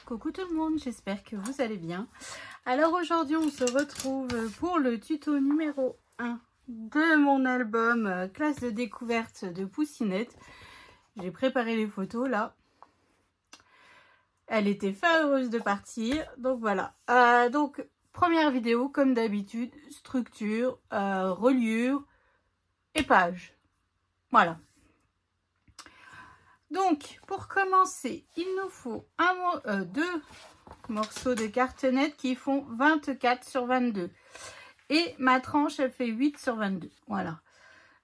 coucou tout le monde, j'espère que vous allez bien. Alors aujourd'hui on se retrouve pour le tuto numéro 1 de mon album classe de découverte de Poussinette. J'ai préparé les photos là. Elle était fort heureuse de partir, donc voilà. Donc première vidéo comme d'habitude, structure, reliure et page. Voilà. Donc, pour commencer, il nous faut deux morceaux de cartonnette qui font 24 sur 22. Et ma tranche, elle fait 8 sur 22. Voilà.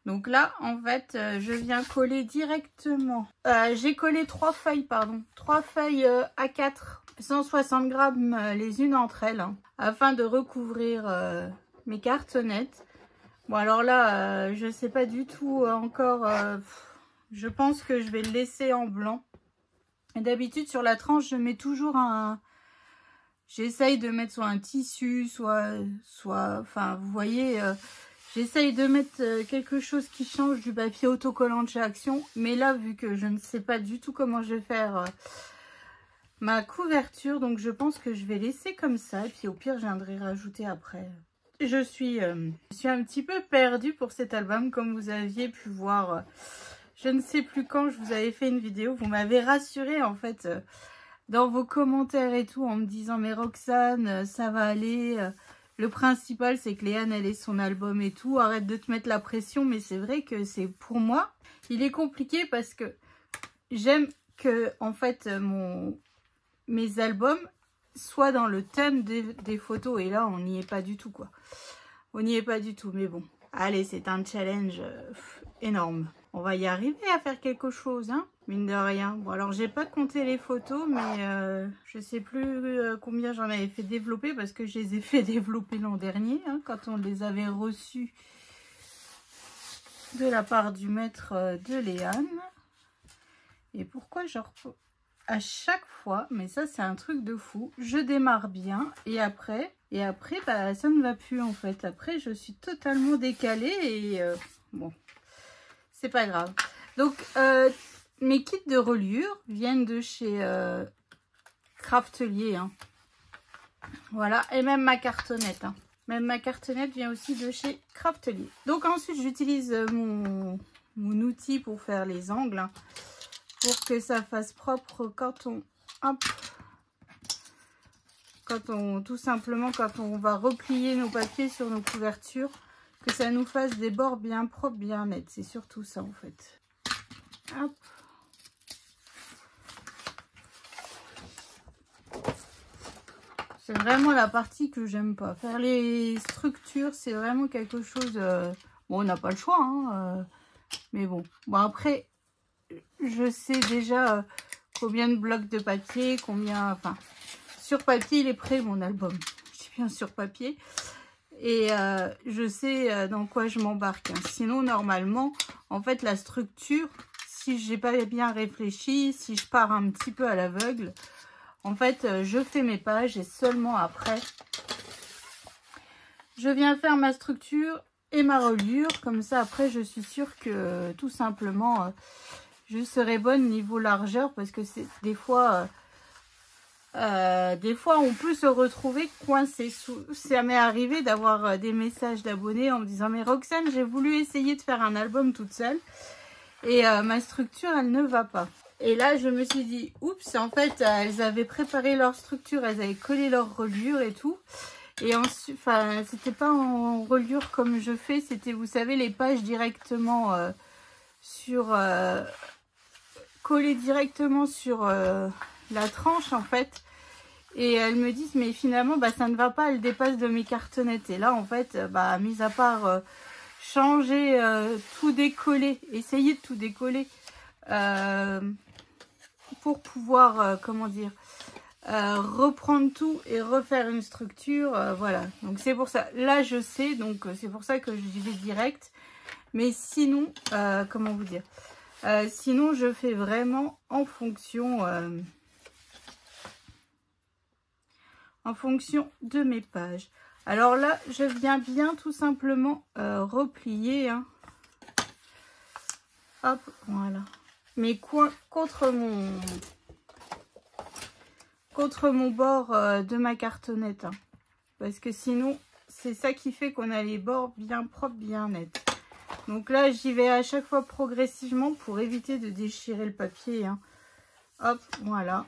Donc là, en fait, je viens coller directement. J'ai collé 3 feuilles, A4, 160 grammes les unes entre elles, hein, afin de recouvrir mes cartonnettes. Bon, alors là, je sais pas du tout encore... je pense que je vais le laisser en blanc. D'habitude, sur la tranche, je mets toujours un... J'essaye de mettre soit un tissu, enfin, vous voyez, j'essaye de mettre quelque chose qui change du papier autocollant de chez Action. Mais là, vu que je ne sais pas du tout comment je vais faire ma couverture, donc je pense que je vais laisser comme ça. Et puis au pire, je viendrai rajouter après. Je suis un petit peu perdue pour cet album, comme vous aviez pu voir... Je ne sais plus quand je vous avais fait une vidéo, vous m'avez rassuré en fait dans vos commentaires et tout en me disant mais Roxane ça va aller, le principal c'est que Léane elle ait son album et tout, arrête de te mettre la pression. Mais c'est vrai que c'est pour moi, il est compliqué parce que j'aime que en fait mes albums soient dans le thème des photos et là on n'y est pas du tout quoi. On n'y est pas du tout mais bon, allez c'est un challenge énorme. On va y arriver à faire quelque chose, hein, mine de rien. Bon, alors, j'ai pas compté les photos, mais je sais plus combien j'en avais fait développer parce que je les ai fait développer l'an dernier, hein, quand on les avait reçus de la part du maître de Léane. Et pourquoi à chaque fois, mais ça, c'est un truc de fou, je démarre bien et après bah, ça ne va plus en fait. Après, je suis totalement décalée et bon... C'est pas grave. Donc, mes kits de reliure viennent de chez Craftelier. Hein. Voilà. Et même ma cartonnette. Hein. Même ma cartonnette vient aussi de chez Craftelier. Donc, ensuite, j'utilise mon outil pour faire les angles. Hein, pour que ça fasse propre quand on... Hop, tout simplement, quand on va replier nos papiers sur nos couvertures. Que ça nous fasse des bords bien propres, bien nets. C'est surtout ça en fait. Hop. C'est vraiment la partie que j'aime pas. Faire les structures, c'est vraiment quelque chose... Bon, on n'a pas le choix, hein, mais bon. Bon, après, je sais déjà combien de blocs de papier, combien... Enfin, sur papier, il est prêt, mon album. Je dis bien sur papier. Et je sais dans quoi je m'embarque. Hein. Sinon, normalement, en fait, la structure, si j'ai pas bien réfléchi, si je pars un petit peu à l'aveugle, en fait, je fais mes pages et seulement après, je viens faire ma structure et ma reliure. Comme ça, après, je suis sûre que tout simplement, je serai bonne niveau largeur parce que c'est des fois... on peut se retrouver coincé. Ça m'est arrivé d'avoir des messages d'abonnés en me disant mais Roxane, j'ai voulu essayer de faire un album toute seule et ma structure elle ne va pas. Et là je me suis dit oups, en fait elles avaient préparé leur structure, elles avaient collé leur reliure et tout. Et ensuite, enfin c'était pas en reliure comme je fais, c'était vous savez les pages directement sur collées directement sur la tranche en fait. Et elles me disent mais finalement bah, ça ne va pas, elle dépasse de mes cartonnettes. Et là en fait bah, mis à part changer, tout décoller, essayer de tout décoller pour pouvoir comment dire reprendre tout et refaire une structure, voilà. Donc c'est pour ça, là je sais, donc c'est pour ça que je vais direct. Mais sinon comment vous dire, sinon je fais vraiment en fonction de mes pages. Alors là, je viens bien tout simplement replier. Hein. Hop, voilà. Mes coins contre contre mon bord de ma cartonnette. Hein. Parce que sinon, c'est ça qui fait qu'on a les bords bien propres, bien nets. Donc là, j'y vais à chaque fois progressivement pour éviter de déchirer le papier. Hein. Hop, voilà.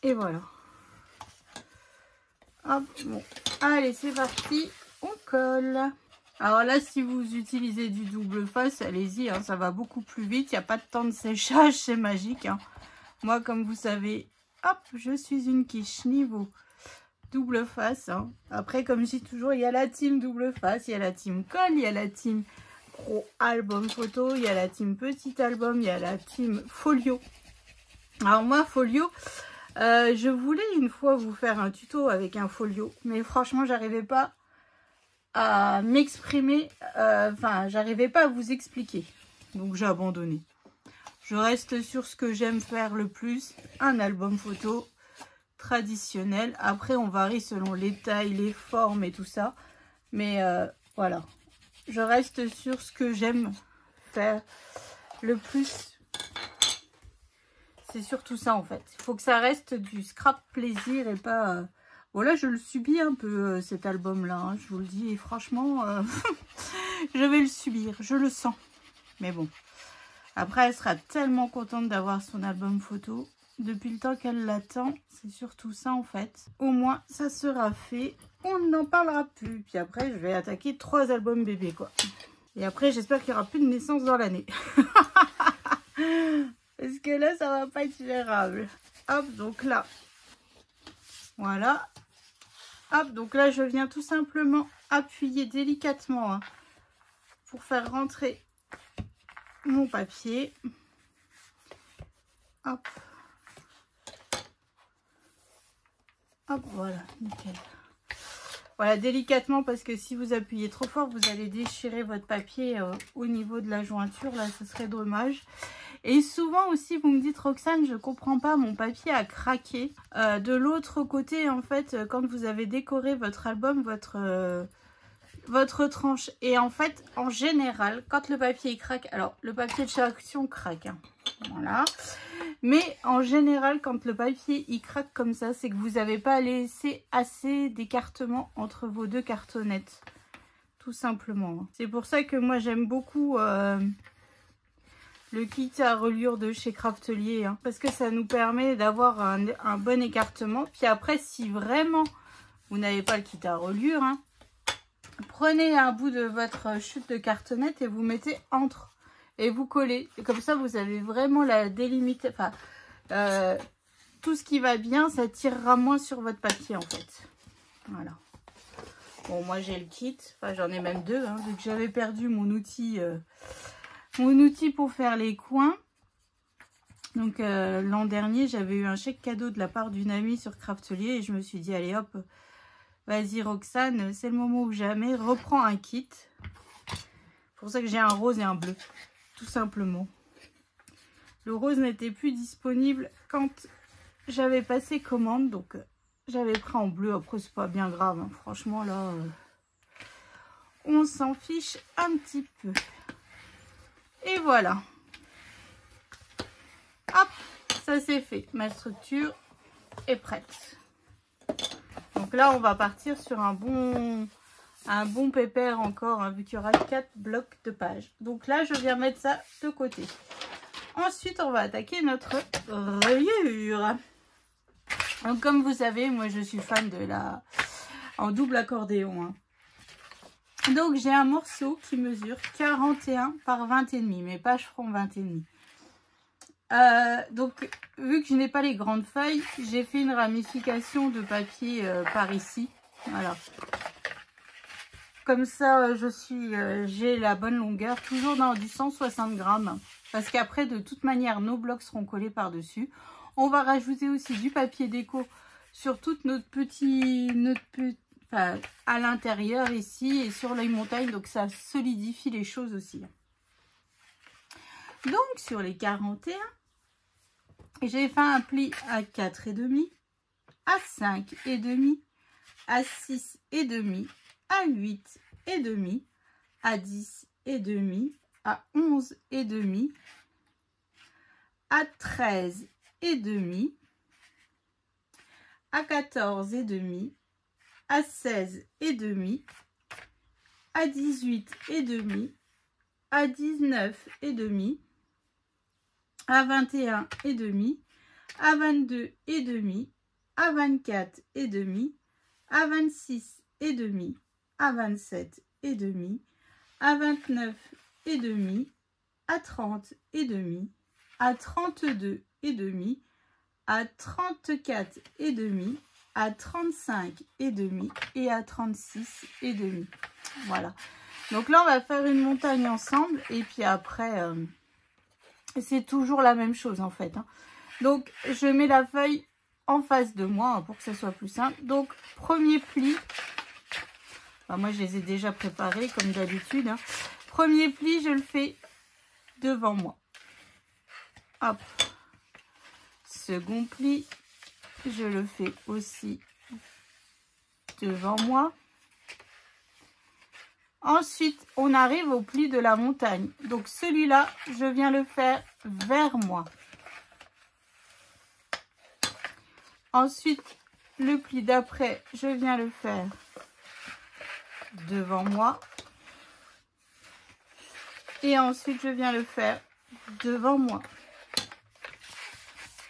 Et voilà. Hop, bon. Allez, c'est parti. On colle. Alors là, si vous utilisez du double face, allez-y, hein, ça va beaucoup plus vite. Il n'y a pas de temps de séchage, c'est magique. Hein. Moi, comme vous savez, hop, je suis une quiche niveau double face. Hein. Après, comme je dis toujours, il y a la team double face, il y a la team colle, il y a la team gros album photo, il y a la team petit album, il y a la team folio. Alors moi, folio, je voulais une fois vous faire un tuto avec un folio, mais franchement, j'arrivais pas à m'exprimer, enfin j'arrivais pas à vous expliquer, donc j'ai abandonné. Je reste sur ce que j'aime faire le plus, un album photo traditionnel. Après on varie selon les tailles, les formes et tout ça, mais voilà, je reste sur ce que j'aime faire le plus. C'est surtout ça en fait, il faut que ça reste du scrap plaisir et pas... Voilà, je le subis un peu cet album-là, hein, je vous le dis, et franchement, je vais le subir, je le sens. Mais bon, après, elle sera tellement contente d'avoir son album photo. Depuis le temps qu'elle l'attend, c'est surtout ça en fait. Au moins, ça sera fait, on n'en parlera plus. Puis après, je vais attaquer 3 albums bébés, quoi. Et après, j'espère qu'il n'y aura plus de naissance dans l'année. Parce que là, ça va pas être gérable. Hop, donc là, voilà. Hop, donc là, je viens tout simplement appuyer délicatement hein, pour faire rentrer mon papier. Hop. Hop, voilà, nickel. Voilà, délicatement parce que si vous appuyez trop fort, vous allez déchirer votre papier au niveau de la jointure. Là, ce serait dommage. Et souvent aussi, vous me dites, Roxane, je comprends pas, mon papier a craqué. De l'autre côté, en fait, quand vous avez décoré votre album, votre tranche. Et en fait, en général, quand le papier il craque, alors le papier de chez Action craque, hein, voilà. Mais en général, quand le papier il craque comme ça, c'est que vous n'avez pas laissé assez d'écartement entre vos 2 cartonnettes. Tout simplement. C'est pour ça que moi j'aime beaucoup... le kit à reliure de chez Craftelier, hein, parce que ça nous permet d'avoir un bon écartement. Puis après, si vraiment vous n'avez pas le kit à reliure, hein, prenez un bout de votre chute de cartonnette et vous mettez entre et vous collez. Et comme ça, vous avez vraiment la délimite. Enfin, tout ce qui va bien, ça tirera moins sur votre papier en fait. Voilà. Bon, moi j'ai le kit. Enfin, j'en ai même 2, hein, vu que j'avais perdu mon outil. Mon outil pour faire les coins. Donc l'an dernier, j'avais eu un chèque cadeau de la part d'une amie sur Craftelier et je me suis dit, allez hop, vas-y Roxane, c'est le moment ou jamais, reprends un kit. C'est pour ça que j'ai un rose et un bleu, tout simplement. Le rose n'était plus disponible quand j'avais passé commande, donc j'avais pris en bleu. Après, c'est pas bien grave, hein. Franchement, là, on s'en fiche un petit peu. Et voilà. Hop, ça c'est fait. Ma structure est prête. Donc là, on va partir sur un bon pépère encore, hein, vu qu'il y aura 4 blocs de pages. Donc là, je viens mettre ça de côté. Ensuite, on va attaquer notre reliure. Donc comme vous savez, moi je suis fan de la en double accordéon, hein. Donc j'ai un morceau qui mesure 41 par 20,5, mes pages feront 20,5. Donc vu que je n'ai pas les grandes feuilles, j'ai fait une ramification de papier par ici. Voilà. Comme ça, j'ai la bonne longueur, toujours dans du 160 grammes. Parce qu'après, de toute manière, nos blocs seront collés par-dessus. On va rajouter aussi du papier déco sur toute enfin, à l'intérieur ici et sur l'œil montagne, donc ça solidifie les choses aussi. Donc sur les 41, j'ai fait un pli à 4,5, à 5,5, à 6,5, à 8,5, à 10,5, à 11,5, à 13,5, à 14 et demi, à 16 et demi, à 18 et demi, à 19 et demi, à 21 et demi, à 22 et demi, à 24 et demi, à 26 et demi, à 27 et demi, à 29 et demi, à 30 et demi, à 32 et demi, à 34 et demi, à 35 et demi et à 36 et demi. Voilà. Donc là, on va faire une montagne ensemble et puis après, c'est toujours la même chose en fait. Hein. Donc, je mets la feuille en face de moi hein, pour que ce soit plus simple. Donc, premier pli. Enfin, moi, je les ai déjà préparés comme d'habitude. Hein. Premier pli, je le fais devant moi. Hop. Second pli, je le fais aussi devant moi. Ensuite, on arrive au pli de la montagne. Donc, celui-là, je viens le faire vers moi. Ensuite, le pli d'après, je viens le faire devant moi. Et ensuite, je viens le faire devant moi.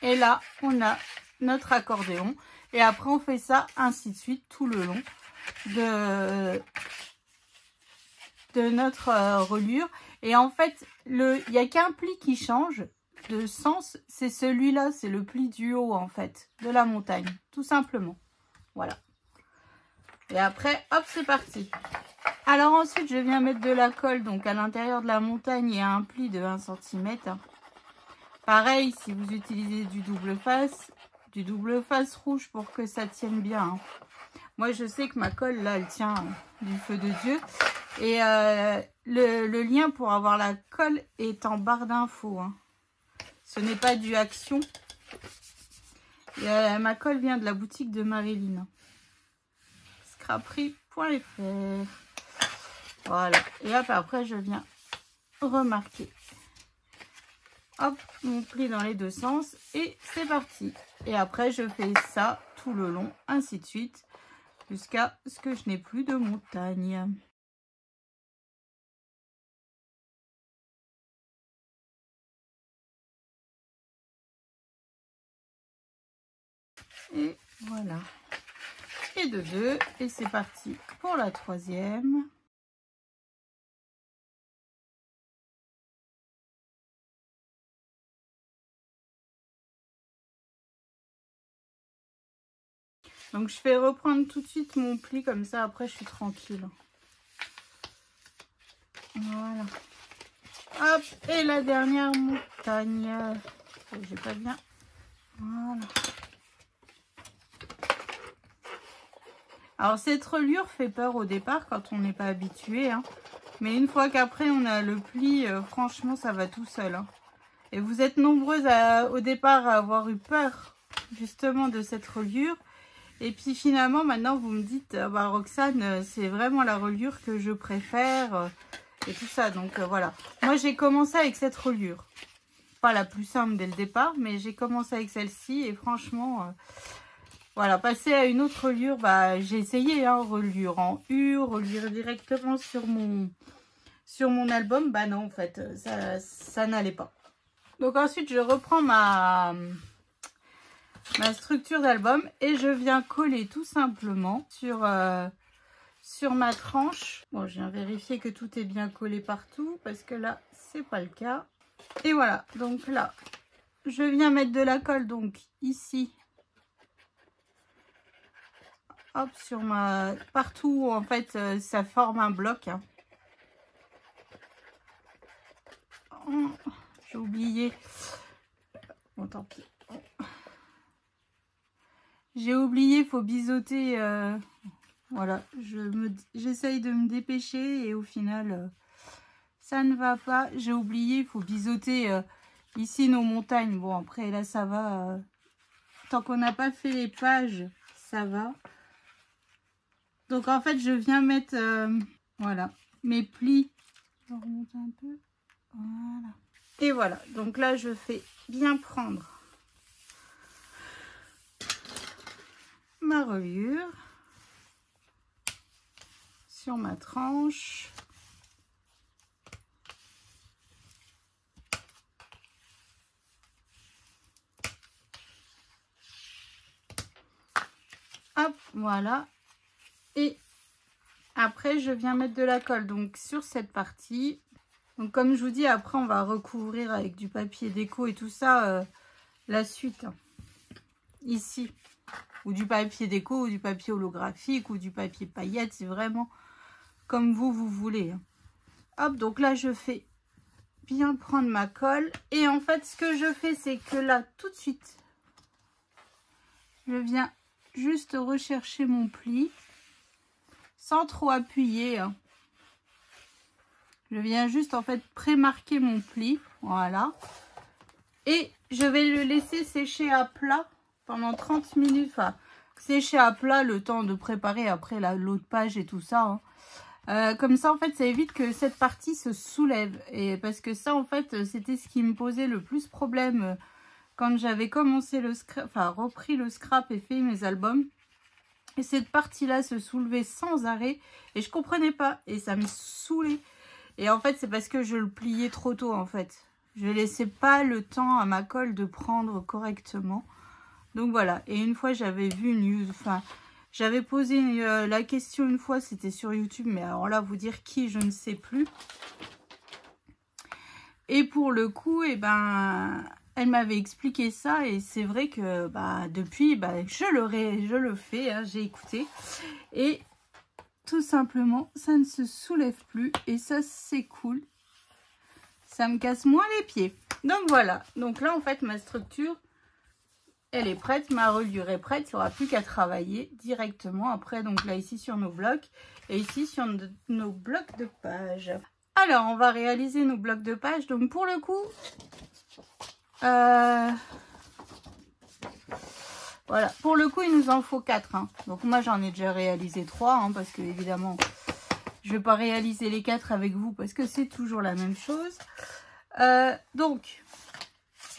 Et là, on a notre accordéon. Et après, on fait ça ainsi de suite tout le long de notre reliure. Et en fait, il n'y a qu'un pli qui change de sens. C'est celui-là, c'est le pli du haut en fait, de la montagne, tout simplement. Voilà. Et après, hop, c'est parti. Alors ensuite, je viens mettre de la colle. Donc à l'intérieur de la montagne, il y a un pli de 1 cm. Pareil, si vous utilisez du double face rouge pour que ça tienne bien. Hein. Moi, je sais que ma colle, là, elle tient du feu de Dieu. Et le lien pour avoir la colle est en barre d'infos. Hein. Ce n'est pas du Action. Et, ma colle vient de la boutique de Marilyn. Scraperie.fr. Voilà. Et hop, après, je viens remarquer. Hop, mon pli dans les deux sens. Et c'est parti. Et après, je fais ça tout le long, ainsi de suite, jusqu'à ce que je n'ai plus de montagne. Et voilà. Et de deux. Et c'est parti pour la troisième. Donc je vais reprendre tout de suite mon pli comme ça. Après je suis tranquille. Voilà. Hop. Et la dernière montagne. J'ai pas bien. Voilà. Alors cette reliure fait peur au départ quand on n'est pas habitué. Hein. Mais une fois qu'après on a le pli, franchement ça va tout seul. Hein. Et vous êtes nombreuses au départ à avoir eu peur justement de cette reliure. Et puis finalement maintenant vous me dites, bah, Roxane, c'est vraiment la reliure que je préfère et tout ça. Donc voilà. Moi j'ai commencé avec cette reliure. Pas la plus simple dès le départ, mais j'ai commencé avec celle-ci et franchement... voilà, passer à une autre reliure, bah, j'ai essayé, hein, reliure en U, reliure directement sur mon album. Bah non, en fait, ça n'allait pas. Donc ensuite, je reprends ma structure d'album et je viens coller tout simplement sur ma tranche. Bon, je viens vérifier que tout est bien collé partout parce que là, c'est pas le cas. Et voilà, donc là, je viens mettre de la colle, donc ici. Hop, sur partout où en fait ça forme un bloc. Hein. Oh, j'ai oublié. Bon, tant pis. J'ai oublié, il faut biseauter. Voilà, j'essaye de me dépêcher et au final, ça ne va pas. J'ai oublié, il faut biseauter ici nos montagnes. Bon, après là, ça va. Tant qu'on n'a pas fait les pages, ça va. Donc en fait, je viens mettre, voilà, mes plis. Je remonte un peu. Voilà. Et voilà. Donc là, je fais bien prendre ma reliure sur ma tranche. Hop, voilà. Et après, je viens mettre de la colle donc sur cette partie. Donc comme je vous dis, après on va recouvrir avec du papier déco et tout ça la suite. Ici. Ou du papier déco, ou du papier holographique, ou du papier paillettes. C'est vraiment comme vous voulez. Hop, donc là je fais bien prendre ma colle. Et en fait, ce que je fais, c'est que là, tout de suite, je viens juste rechercher mon pli. Sans trop appuyer. Hein. Je viens juste en fait pré-marquer mon pli. Voilà. Et je vais le laisser sécher à plat pendant 30 minutes. Enfin, sécher à plat le temps de préparer après l'autre page et tout ça. Hein. Comme ça, en fait, ça évite que cette partie se soulève. Et parce que ça, en fait, c'était ce qui me posait le plus problème quand j'avais commencé le scrap, enfin, repris le scrap et fait mes albums. Et cette partie-là se soulevait sans arrêt. Et je comprenais pas. Et ça me saoulait. Et en fait, c'est parce que je le pliais trop tôt, en fait. Je laissais pas le temps à ma colle de prendre correctement. Donc voilà. Et une fois, j'avais vu une... Enfin, j'avais posé la question une fois, c'était sur YouTube. Mais alors là, vous dire qui, je ne sais plus. Et pour le coup, eh ben... Elle m'avait expliqué ça et c'est vrai que depuis, je le fais, hein, j'ai écouté. Et tout simplement, ça ne se soulève plus et ça, c'est cool. Ça me casse moins les pieds. Donc voilà, donc là, en fait, ma structure, elle est prête. Ma reliure est prête, il n'y aura plus qu'à travailler directement après. Donc là, ici sur nos blocs et ici sur nos blocs de pages. Alors, on va réaliser nos blocs de pages. Donc pour le coup... voilà, pour le coup il nous en faut 4 hein. Donc moi j'en ai déjà réalisé 3 hein, parce que évidemment je vais pas réaliser les 4 avec vous parce que c'est toujours la même chose. Donc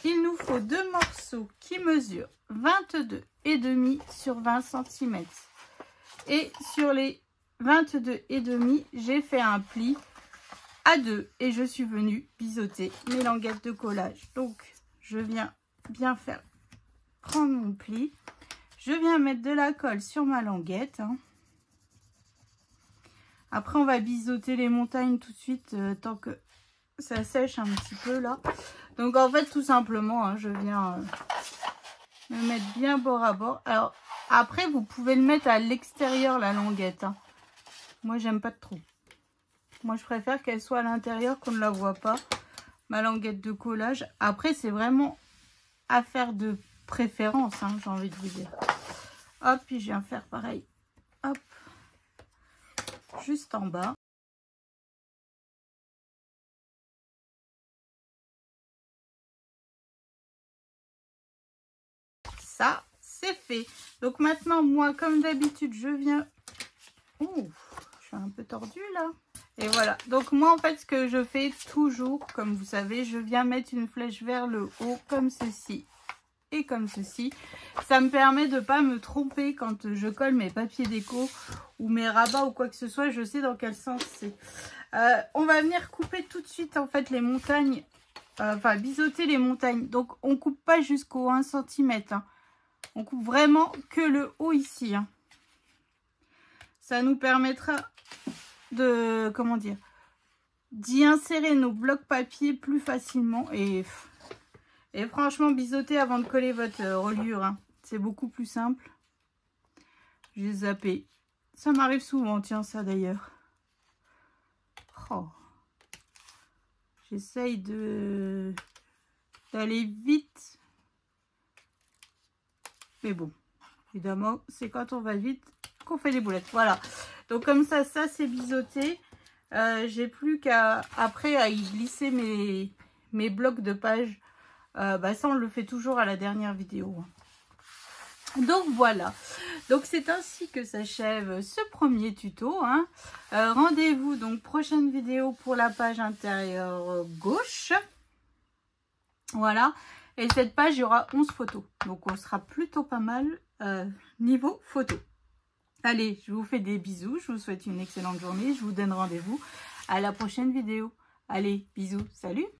il nous faut 2 morceaux qui mesurent 22,5 sur 20 cm et sur les 22,5 j'ai fait un pli à 2 et je suis venue biseauter mes languettes de collage. Donc je viens bien faire prendre mon pli. Je viens mettre de la colle sur ma languette. Hein. Après, on va biseauter les montagnes tout de suite tant que ça sèche un petit peu là. Donc, en fait, tout simplement, hein, je viens me mettre bien bord à bord. Alors, après, vous pouvez le mettre à l'extérieur, la languette. Hein. Moi, j'aime pas trop. Moi, je préfère qu'elle soit à l'intérieur, qu'on ne la voit pas. Ma languette de collage. Après, c'est vraiment affaire de préférence, hein, j'ai envie de vous dire. Hop, puis je viens faire pareil. Hop, juste en bas. Ça, c'est fait. Donc maintenant, moi, comme d'habitude, je viens... Ouh, je suis un peu tordue là. Et voilà, donc moi en fait ce que je fais toujours, comme vous savez, je viens mettre une flèche vers le haut comme ceci et comme ceci. Ça me permet de ne pas me tromper quand je colle mes papiers déco ou mes rabats ou quoi que ce soit, je sais dans quel sens c'est. On va venir couper tout de suite en fait les montagnes, enfin biseauter les montagnes. Donc on coupe pas jusqu'au 1 cm, hein. On coupe vraiment que le haut ici. Hein. Ça nous permettra de, comment dire, d'y insérer nos blocs papier plus facilement et franchement biseauter avant de coller votre reliure, hein, c'est beaucoup plus simple. J'ai zappé, ça m'arrive souvent, tiens ça d'ailleurs. Oh. J'essaye d'aller vite, mais bon, évidemment c'est quand on va vite qu'on fait des boulettes. Voilà, donc comme ça c'est biseauté. J'ai plus qu'à après à y glisser mes blocs de pages. Ça on le fait toujours à la dernière vidéo. Donc voilà, donc c'est ainsi que s'achève ce premier tuto. Hein. Rendez-vous donc prochaine vidéo pour la page intérieure gauche. Voilà, Et cette page, il y aura 11 photos. Donc, on sera plutôt pas mal niveau photo. Allez, je vous fais des bisous. Je vous souhaite une excellente journée. Je vous donne rendez-vous à la prochaine vidéo. Allez, bisous. Salut!